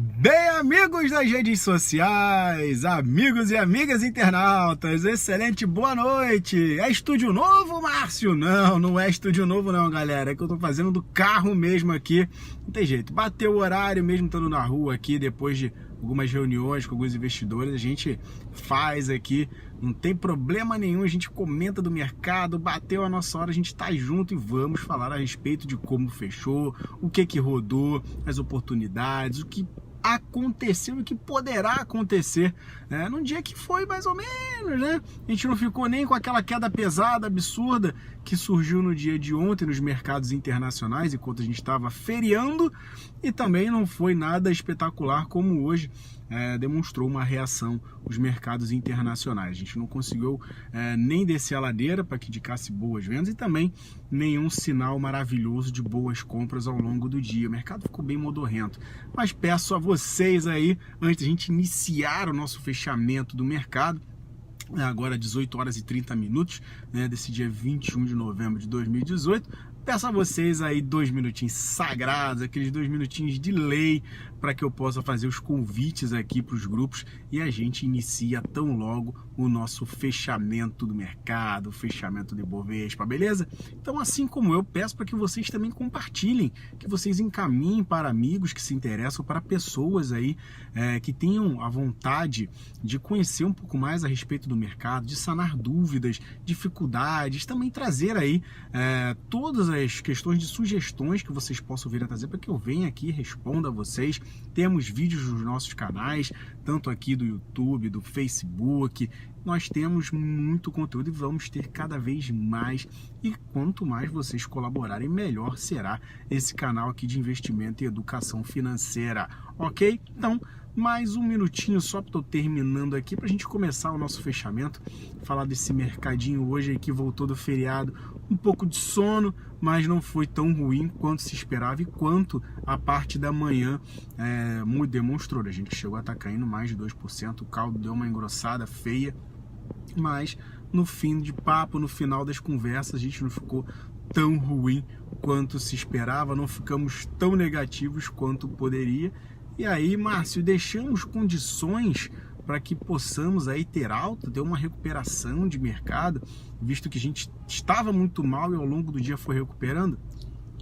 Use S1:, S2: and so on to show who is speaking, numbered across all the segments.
S1: Bem, amigos das redes sociais, amigos e amigas internautas, excelente boa noite. É estúdio novo, Márcio? Não é estúdio novo não, galera. É que eu tô fazendo do carro mesmo aqui. Não tem jeito, bateu o horário mesmo estando na rua aqui, depois de algumas reuniões com alguns investidores, a gente faz aqui, não tem problema nenhum, a gente comenta do mercado, bateu a nossa hora, a gente tá junto e vamos falar a respeito de como fechou, o que rodou, as oportunidades, o que aconteceu e o que poderá acontecer, né? Num dia que foi mais ou menos, né? A gente não ficou nem com aquela queda pesada, absurda, que surgiu no dia de ontem nos mercados internacionais, enquanto a gente estava feriando, e também não foi nada espetacular como hoje demonstrou uma reação os mercados internacionais. A gente não conseguiu nem descer a ladeira para que indicasse boas vendas e também nenhum sinal maravilhoso de boas compras ao longo do dia. O mercado ficou bem modorrento. Mas peço a vocês aí, antes de a gente iniciar o nosso fechamento do mercado, agora 18 horas e 30 minutos, né, desse dia 21 de novembro de 2018, peço a vocês aí 2 minutinhos sagrados, aqueles 2 minutinhos de lei, para que eu possa fazer os convites aqui para os grupos e a gente inicia tão logo o nosso fechamento do mercado, o fechamento do Ibovespa, beleza? Então, assim como eu, peço para que vocês também compartilhem, que vocês encaminhem para amigos que se interessam, para pessoas aí que tenham a vontade de conhecer um pouco mais a respeito do mercado, de sanar dúvidas, dificuldades, também trazer aí todas as questões de sugestões que vocês possam vir a trazer para que eu venha aqui e responda a vocês. Temos vídeos nos nossos canais, tanto aqui do YouTube, do Facebook. Nós temos muito conteúdo e vamos ter cada vez mais. E quanto mais vocês colaborarem, melhor será esse canal aqui de investimento e educação financeira, ok? Então, mais um minutinho só para eu terminando aqui para a gente começar o nosso fechamento, falar desse mercadinho hoje aí que voltou do feriado, um pouco de sono, mas não foi tão ruim quanto se esperava e quanto a parte da manhã demonstrou. A gente chegou a estar caindo mais de 2%, o caldo deu uma engrossada feia, mas no fim de papo, no final das conversas, a gente não ficou tão ruim quanto se esperava, não ficamos tão negativos quanto poderia. E aí, Márcio, deixamos condições para que possamos aí ter alta, ter uma recuperação de mercado, visto que a gente estava muito mal e ao longo do dia foi recuperando?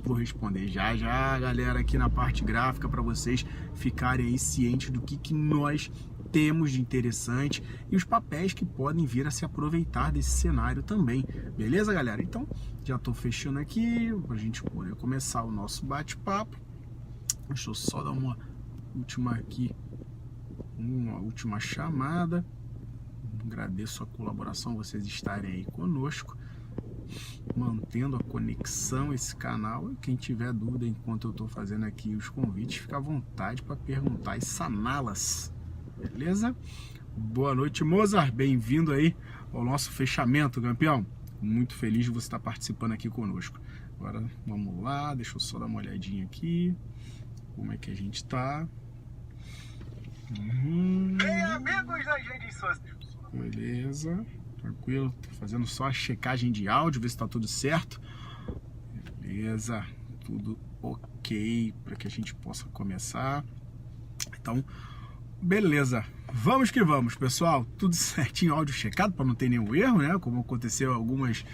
S1: Vou responder já, galera, aqui na parte gráfica para vocês ficarem aí cientes do que nós temos de interessante e os papéis que podem vir a se aproveitar desse cenário também, beleza, galera? Então, já estou fechando aqui para a gente poder começar o nosso bate-papo. Deixa eu só dar uma última chamada. Agradeço a colaboração, vocês estarem aí conosco, mantendo a conexão, esse canal. E quem tiver dúvida enquanto eu estou fazendo aqui os convites, fica à vontade para perguntar e saná-las, beleza? Boa noite, Mozart, bem-vindo aí ao nosso fechamento, campeão. Muito feliz de você estar participando aqui conosco. Agora vamos lá, deixa eu só dar uma olhadinha aqui como é que a gente tá.
S2: Bem, amigos das redes sociais.
S1: Beleza, tranquilo, tô fazendo só a checagem de áudio, ver se tá tudo certo. Beleza, tudo ok para que a gente possa começar. Então, beleza, vamos que vamos, pessoal. Tudo certinho, áudio checado para não ter nenhum erro, né? Como aconteceu umas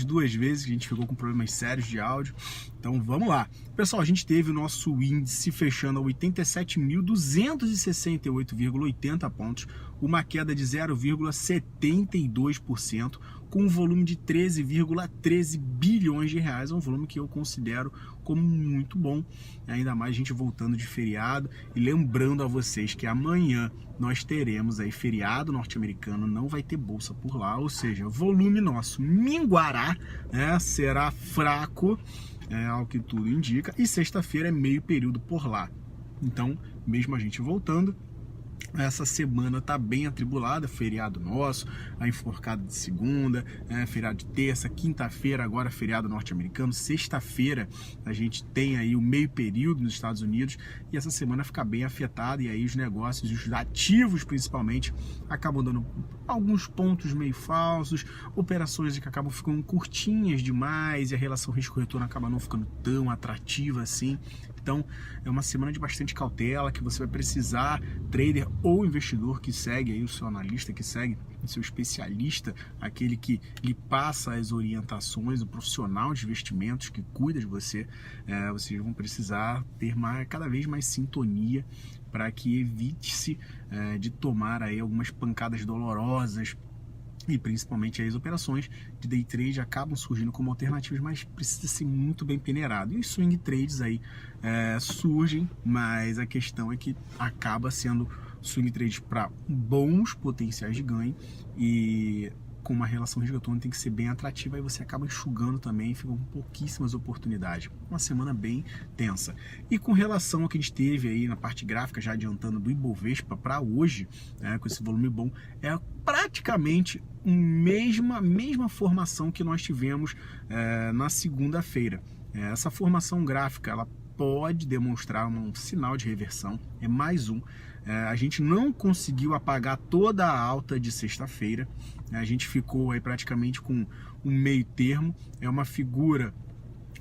S1: 2 vezes que a gente ficou com problemas sérios de áudio. Então vamos lá. Pessoal, a gente teve o nosso índice fechando a 87.268,80 pontos, uma queda de 0,72%, com um volume de 13,13 bilhões de reais, um volume que eu considero como muito bom, ainda mais a gente voltando de feriado. E lembrando a vocês que amanhã nós teremos aí feriado norte-americano, não vai ter bolsa por lá, ou seja, o volume nosso minguará, né, será fraco, ao que tudo indica, e sexta-feira é meio período por lá. Então, mesmo a gente voltando, essa semana tá bem atribulada, feriado nosso, a enforcada de segunda, feriado de terça, quinta-feira agora feriado norte-americano, sexta-feira a gente tem aí o meio período nos Estados Unidos e essa semana fica bem afetada, e aí os negócios, os ativos principalmente, acabam dando alguns pontos meio falsos, operações que acabam ficando curtinhas demais e a relação risco-retorno acaba não ficando tão atrativa assim. Então é uma semana de bastante cautela, que você vai precisar, trader ou investidor que segue aí o seu analista, que segue o seu especialista, aquele que lhe passa as orientações, o profissional de investimentos que cuida de você, vocês vão precisar ter cada vez mais sintonia para que evite-se de tomar aí algumas pancadas dolorosas, e principalmente as operações de day trade acabam surgindo como alternativas, mas precisa ser muito bem peneirado. E os swing trades aí surgem, mas a questão é que acaba sendo swing trades para bons potenciais de ganho e com uma relação risco-retorno tem que ser bem atrativa, e você acaba enxugando também, ficam pouquíssimas oportunidades. Uma semana bem tensa. E com relação ao que a gente teve aí na parte gráfica, já adiantando do Ibovespa para hoje, com esse volume bom, é praticamente a mesma formação que nós tivemos na segunda-feira. Essa formação gráfica, ela pode demonstrar um sinal de reversão, é mais um. A gente não conseguiu apagar toda a alta de sexta-feira, a gente ficou aí praticamente com um meio termo, é uma figura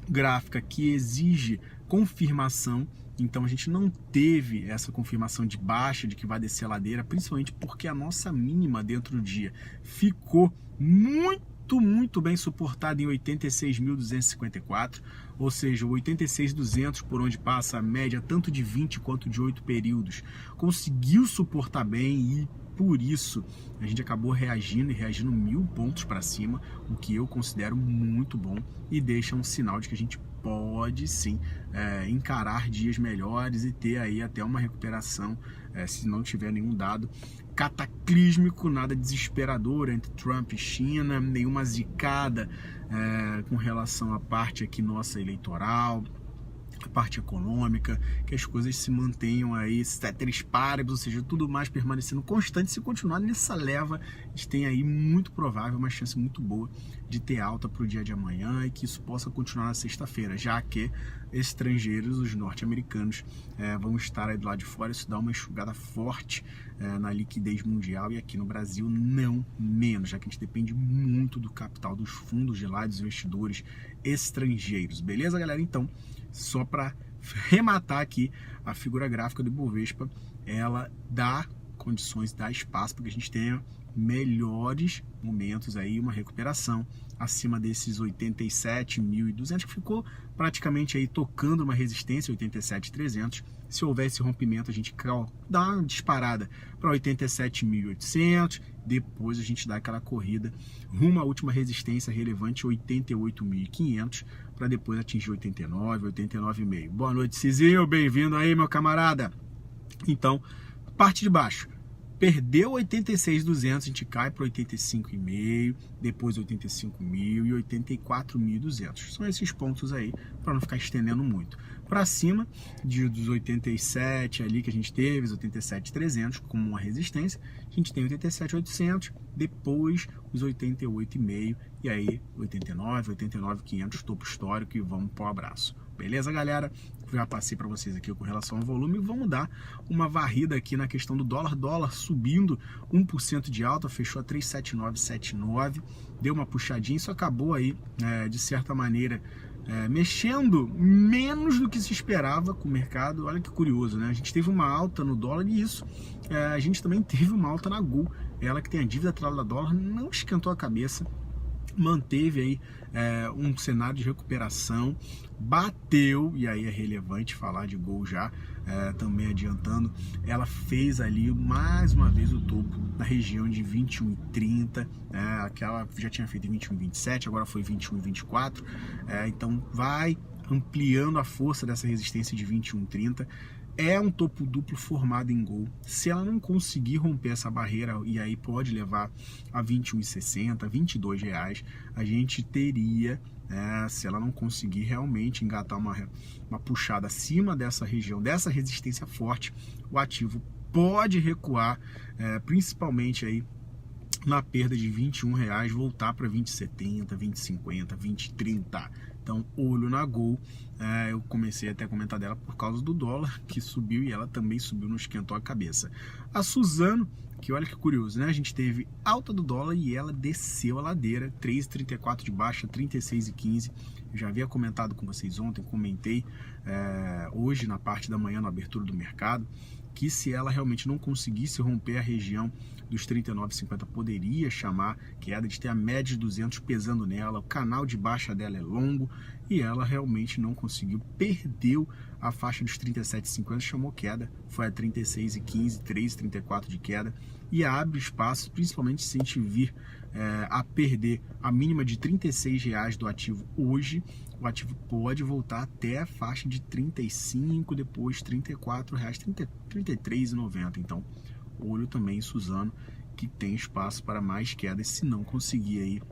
S1: gráfica que exige confirmação, então a gente não teve essa confirmação de baixa, de que vai descer a ladeira, principalmente porque a nossa mínima dentro do dia ficou muito bem suportada em 86.254, ou seja, o 86.200, por onde passa a média tanto de 20 quanto de 8 períodos, conseguiu suportar bem, e por isso a gente acabou reagindo 1.000 pontos para cima, o que eu considero muito bom e deixa um sinal de que a gente pode sim encarar dias melhores e ter aí até uma recuperação, se não tiver nenhum dado cataclísmico, nada desesperador entre Trump e China, nenhuma zicada com relação à parte aqui nossa eleitoral, a parte econômica, que as coisas se mantenham aí ceteris paribus, ou seja, tudo mais permanecendo constante. Se continuar nessa leva, a gente tem aí muito provável, uma chance muito boa de ter alta para o dia de amanhã e que isso possa continuar na sexta-feira, já que estrangeiros, os norte-americanos, vão estar aí do lado de fora. Isso dá uma enxugada forte na liquidez mundial, e aqui no Brasil não menos, já que a gente depende muito do capital dos fundos de lá, dos investidores estrangeiros. Beleza, galera? Então, só para rematar aqui, a figura gráfica do Ibovespa, ela dá condições, dá espaço para que a gente tenha melhores momentos aí, uma recuperação acima desses 87.200, que ficou praticamente aí tocando uma resistência, 87.300. Se houver esse rompimento, a gente dá uma disparada para 87.800, depois a gente dá aquela corrida rumo à última resistência relevante, 88.500, para depois atingir 89, 89,5. Boa noite, Cizinho, bem-vindo aí, meu camarada. Então, parte de baixo. Perdeu 86.200, a gente cai para 85,5, depois 85.000 e 84.200. São esses pontos aí, para não ficar estendendo muito. Para cima dos 87 ali que a gente teve, os 87.300 como uma resistência, a gente tem 87.800, depois os 88,5 e aí 89, 89.500, topo histórico, e vamos para o abraço. Beleza, galera? Já passei para vocês aqui com relação ao volume. Vamos dar uma varrida aqui na questão do dólar. Dólar subindo 1% de alta, fechou a 3,7979. Deu uma puxadinha, isso acabou aí, de certa maneira, mexendo menos do que se esperava com o mercado. Olha que curioso, né? A gente teve uma alta no dólar e isso, a gente também teve uma alta na Gol. Ela que tem a dívida atrelada a dólar, não esquentou a cabeça, manteve aí um cenário de recuperação, bateu, e aí é relevante falar de Gol já, também adiantando, ela fez ali mais uma vez o topo na região de 21,30, aquela já tinha feito em 21,27, agora foi 21,24, então vai ampliando a força dessa resistência de 21,30. É um topo duplo formado em Gol. Se ela não conseguir romper essa barreira, e aí pode levar a 21,60, 22 reais, a gente teria, se ela não conseguir realmente engatar uma puxada acima dessa região, dessa resistência forte, o ativo pode recuar, principalmente aí na perda de 21 reais, voltar para 20,70, 20,50, 20,30. Então, olho na Gol. Eu comecei até a comentar dela por causa do dólar, que subiu, e ela também subiu, não esquentou a cabeça. A Suzano, que olha que curioso, né? A gente teve alta do dólar e ela desceu a ladeira, 3,34 de baixa, 36,15. Eu já havia comentado com vocês ontem, comentei hoje na parte da manhã, na abertura do mercado, que se ela realmente não conseguisse romper a região dos 39,50, poderia chamar queda de ter a média de 200 pesando nela, o canal de baixa dela é longo e ela realmente não conseguiu, perdeu a faixa dos 37,50, chamou queda, foi a 36,15, 3,34 de queda e abre espaço, principalmente se a gente vir a perder a mínima de R$36 do ativo hoje, o ativo pode voltar até a faixa de 35, depois R$34, R$33,90. Então, olho também em Suzano, que tem espaço para mais quedas se não conseguir aí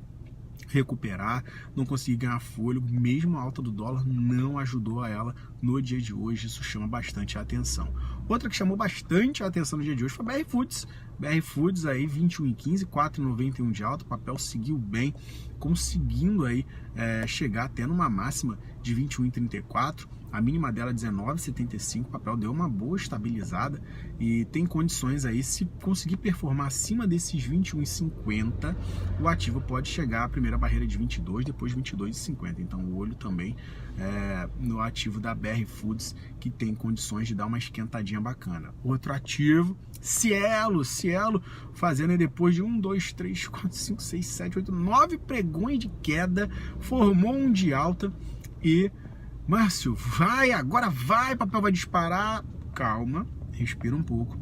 S1: recuperar, não conseguir ganhar fôlego, mesmo a alta do dólar não ajudou a ela no dia de hoje, isso chama bastante a atenção. Outra que chamou bastante a atenção no dia de hoje foi a BR Foods. BR Foods aí 21,15, 4,91 de alta, o papel seguiu bem, conseguindo aí chegar até numa máxima de 21,34, a mínima dela 19,75, o papel deu uma boa estabilizada e tem condições aí, se conseguir performar acima desses 21,50, o ativo pode chegar à primeira barreira de 22, depois 22,50, então o olho também no ativo da BR Foods, que tem condições de dar uma esquentadinha bacana. Outro ativo, Cielo fazendo aí depois de 1, 2, 3, 4, 5, 6, 7, 8, 9 pregões de queda, formou um de alta e Márcio, agora vai, papel vai disparar. Calma, respira um pouco.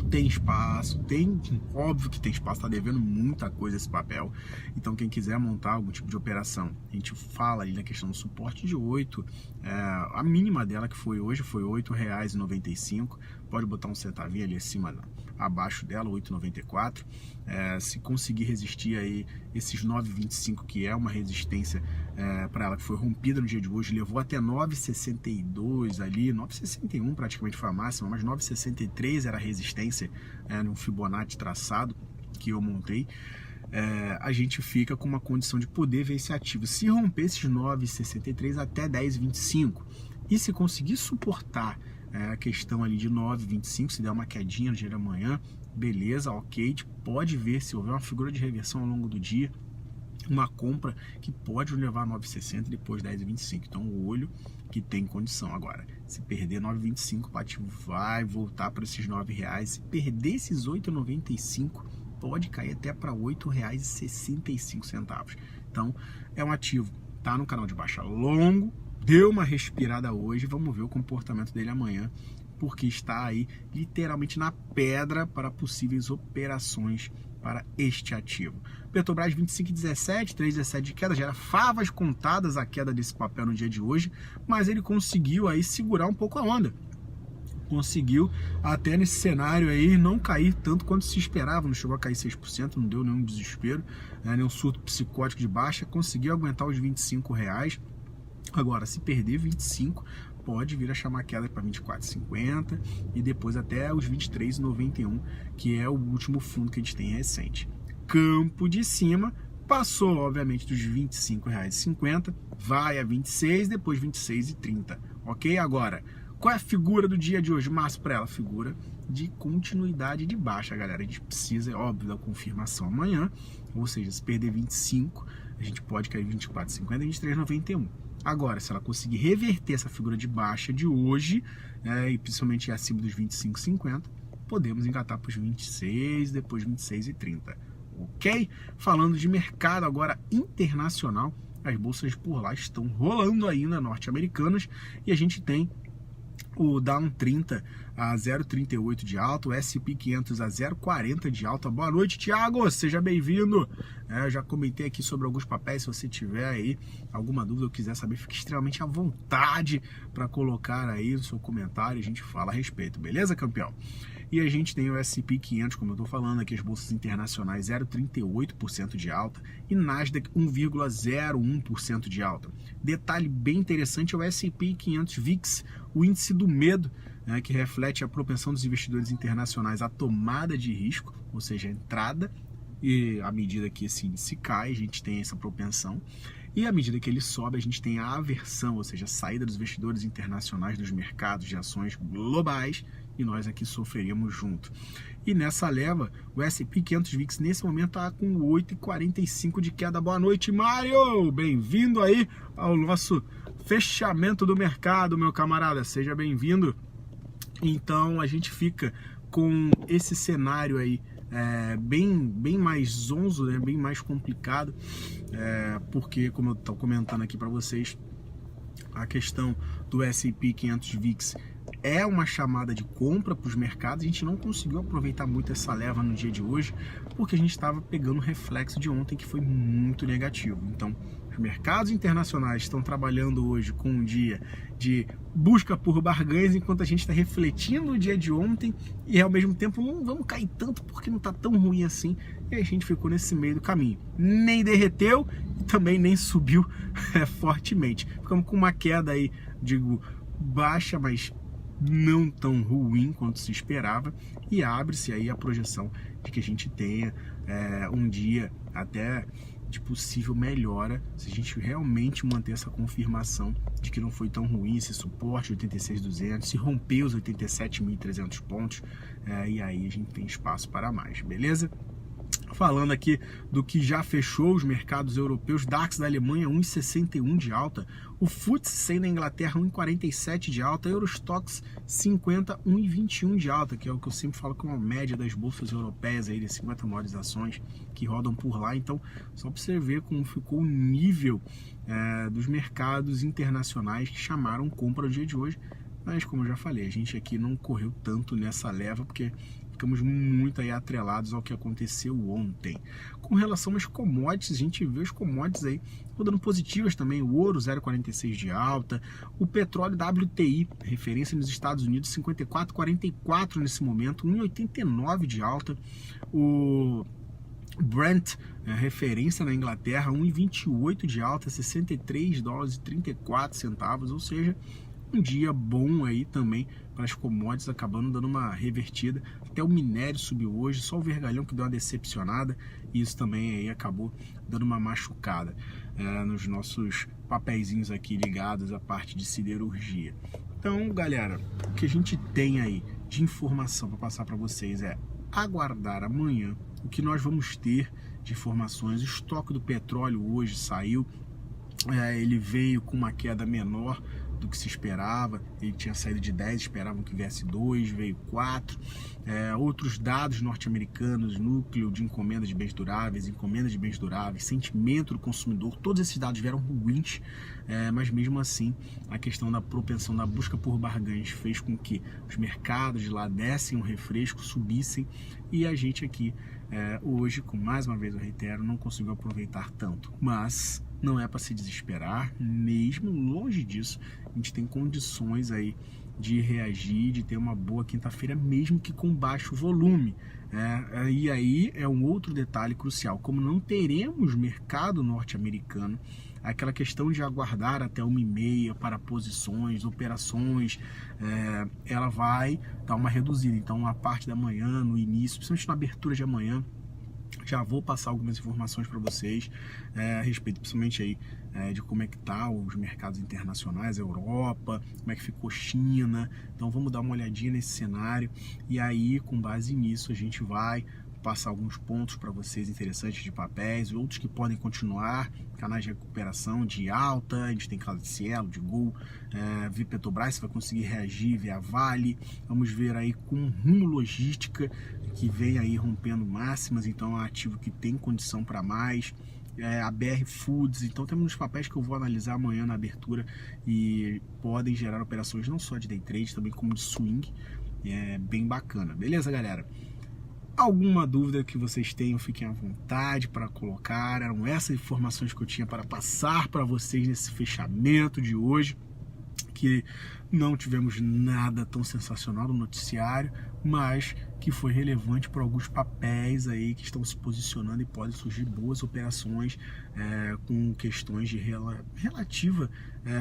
S1: Tem espaço, óbvio que tem espaço, tá devendo muita coisa esse papel. Então quem quiser montar algum tipo de operação, a gente fala ali na questão do suporte de 8, a mínima dela que foi hoje foi R$8,95, pode botar um centavinho ali acima, abaixo dela, 8,94, se conseguir resistir aí esses 9,25, que é uma resistência para ela que foi rompida no dia de hoje, levou até 9,62 ali, 9,61 praticamente foi a máxima, mas 9,63 era a resistência no Fibonacci traçado que eu montei. A gente fica com uma condição de poder ver esse ativo se romper esses 9,63 até 10,25 e se conseguir suportar a questão ali de 9,25, se der uma quedinha no dia de amanhã, beleza, ok, a gente pode ver se houver uma figura de reversão ao longo do dia, uma compra que pode levar a 9,60 depois 10,25, então o olho que tem condição. Agora, se perder 9,25, o ativo vai voltar para esses R$9, se perder esses 8,95, pode cair até para R$8,65, então é um ativo, tá no canal de baixa longo, deu uma respirada hoje, vamos ver o comportamento dele amanhã, porque está aí literalmente na pedra para possíveis operações para este ativo. Petrobras 25,17, 3,17 de queda, já era favas contadas a queda desse papel no dia de hoje, mas ele conseguiu aí segurar um pouco a onda. Conseguiu até nesse cenário aí não cair tanto quanto se esperava, não chegou a cair 6%, não deu nenhum desespero, nenhum surto psicótico de baixa, conseguiu aguentar os R$25. Agora, se perder 25, pode vir a chamar queda para 24,50 e depois até os 23,91, que é o último fundo que a gente tem recente. Campo de cima, passou obviamente dos R$25,50, vai a 26, depois 26,30, ok? Agora, qual é a figura do dia de hoje, Márcio, para ela? Figura de continuidade de baixa, galera. A gente precisa, é óbvio, da confirmação amanhã, ou seja, se perder 25, a gente pode cair 24,50 e 23,91. Agora, se ela conseguir reverter essa figura de baixa de hoje, e principalmente acima dos 25,50, podemos engatar para os 26, depois 26,30, ok? Falando de mercado agora internacional, as bolsas por lá estão rolando ainda, norte-americanas, e a gente tem o Dow 30 a 0,38 de alta, o S&P 500 a 0,40 de alta. Boa noite, Thiago, seja bem-vindo. Eu já comentei aqui sobre alguns papéis, se você tiver aí alguma dúvida ou quiser saber, fique extremamente à vontade para colocar aí no seu comentário, a gente fala a respeito, beleza, campeão? E a gente tem o S&P 500, como eu estou falando aqui, as bolsas internacionais 0,38% de alta e Nasdaq 1,01% de alta. Detalhe bem interessante é o S&P 500 VIX, o índice do medo, que reflete a propensão dos investidores internacionais à tomada de risco, ou seja, a entrada, e à medida que esse índice cai, a gente tem essa propensão, e à medida que ele sobe, a gente tem a aversão, ou seja, a saída dos investidores internacionais dos mercados de ações globais, e nós aqui sofreríamos junto. E nessa leva, o S&P 500 VIX nesse momento está com 8,45 de queda. Boa noite, Mário! Bem-vindo aí ao nosso fechamento do mercado, meu camarada, seja bem-vindo. Então a gente fica com esse cenário aí bem mais zonzo, né? Bem mais complicado, porque, como eu estou comentando aqui para vocês, a questão do S&P 500 VIX é uma chamada de compra para os mercados. A gente não conseguiu aproveitar muito essa leva no dia de hoje, porque a gente estava pegando o reflexo de ontem, que foi muito negativo. Então, os mercados internacionais estão trabalhando hoje com um dia de busca por barganhas, enquanto a gente está refletindo o dia de ontem e, ao mesmo tempo, não vamos cair tanto porque não está tão ruim assim. E a gente ficou nesse meio do caminho. Nem derreteu e também nem subiu fortemente. Ficamos com uma queda aí, digo, baixa, mas não tão ruim quanto se esperava, e abre-se aí a projeção de que a gente tenha um dia até de possível melhora, se a gente realmente manter essa confirmação de que não foi tão ruim esse suporte 86.200, se romper os 87.300 pontos, e aí a gente tem espaço para mais, beleza? Falando aqui do que já fechou os mercados europeus, DAX da Alemanha 1,61 de alta, o FTSE da Inglaterra 1,47 de alta, Eurostoxx 50 1,21 de alta, que é o que eu sempre falo que é uma média das bolsas europeias aí, das 50 maiores ações que rodam por lá. Então, só para você ver como ficou o nível dos mercados internacionais que chamaram compra no dia de hoje. Mas, como eu já falei, a gente aqui não correu tanto nessa leva, porque ficamos muito aí atrelados ao que aconteceu ontem. Com relação às commodities, a gente vê os commodities aí rodando positivas também. O ouro 0,46 de alta, o petróleo WTI, referência nos Estados Unidos, 54,44 nesse momento, 1,89 de alta. O Brent, referência na Inglaterra, 1,28 de alta, 63 dólares e 34 centavos, ou seja, um dia bom aí também para as commodities, acabando dando uma revertida. Até o minério subiu hoje, só o vergalhão que deu uma decepcionada, e isso também aí acabou dando uma machucada nos nossos papeizinhos aqui ligados à parte de siderurgia. Então, galera, o que a gente tem aí de informação para passar para vocês é aguardar amanhã o que nós vamos ter de informações. O estoque do petróleo hoje saiu, ele veio com uma queda menor do que se esperava. Ele tinha saído de 10, esperavam que viesse 2, veio 4. Outros dados norte-americanos, núcleo de encomenda de bens duráveis, sentimento do consumidor, todos esses dados vieram ruins, mas mesmo assim a questão da propensão da busca por barganhas fez com que os mercados de lá dessem um refresco, subissem, e a gente aqui hoje, com mais uma vez eu reitero, não conseguiu aproveitar tanto, mas não é para se desesperar, mesmo longe disso. A gente tem condições aí de reagir, de ter uma boa quinta-feira, mesmo que com baixo volume. E aí é um outro detalhe crucial: como não teremos mercado norte-americano, aquela questão de aguardar até 1h30 para posições, operações, ela vai dar uma reduzida. Então, a parte da manhã, no início, principalmente na abertura de amanhã, já vou passar algumas informações para vocês a respeito, principalmente aí de como é que tá os mercados internacionais, Europa, como é que ficou China. Então vamos dar uma olhadinha nesse cenário, e aí com base nisso a gente vai passar alguns pontos para vocês interessantes de papéis, outros que podem continuar, canais de recuperação de alta. A gente tem caso de Cielo, de Gol, via Petrobras, vai conseguir reagir via Vale. Vamos ver aí com Rumo Logística, que vem aí rompendo máximas, então é um ativo que tem condição para mais. A BR Foods, então temos uns papéis que eu vou analisar amanhã na abertura e podem gerar operações não só de day trade, também como de swing. É bem bacana, beleza, galera? Alguma dúvida que vocês tenham, fiquem à vontade para colocar. Eram essas informações que eu tinha para passar para vocês nesse fechamento de hoje, que não tivemos nada tão sensacional no noticiário, mas que foi relevante para alguns papéis aí que estão se posicionando e podem surgir boas operações com questões de relativa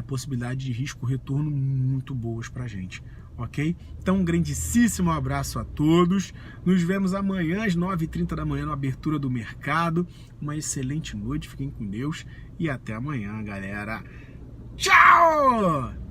S1: possibilidade de risco-retorno muito boas para a gente. Ok? Então, um grandíssimo abraço a todos. Nos vemos amanhã às 9h30 da manhã na abertura do mercado. Uma excelente noite, fiquem com Deus e até amanhã, galera. Tchau!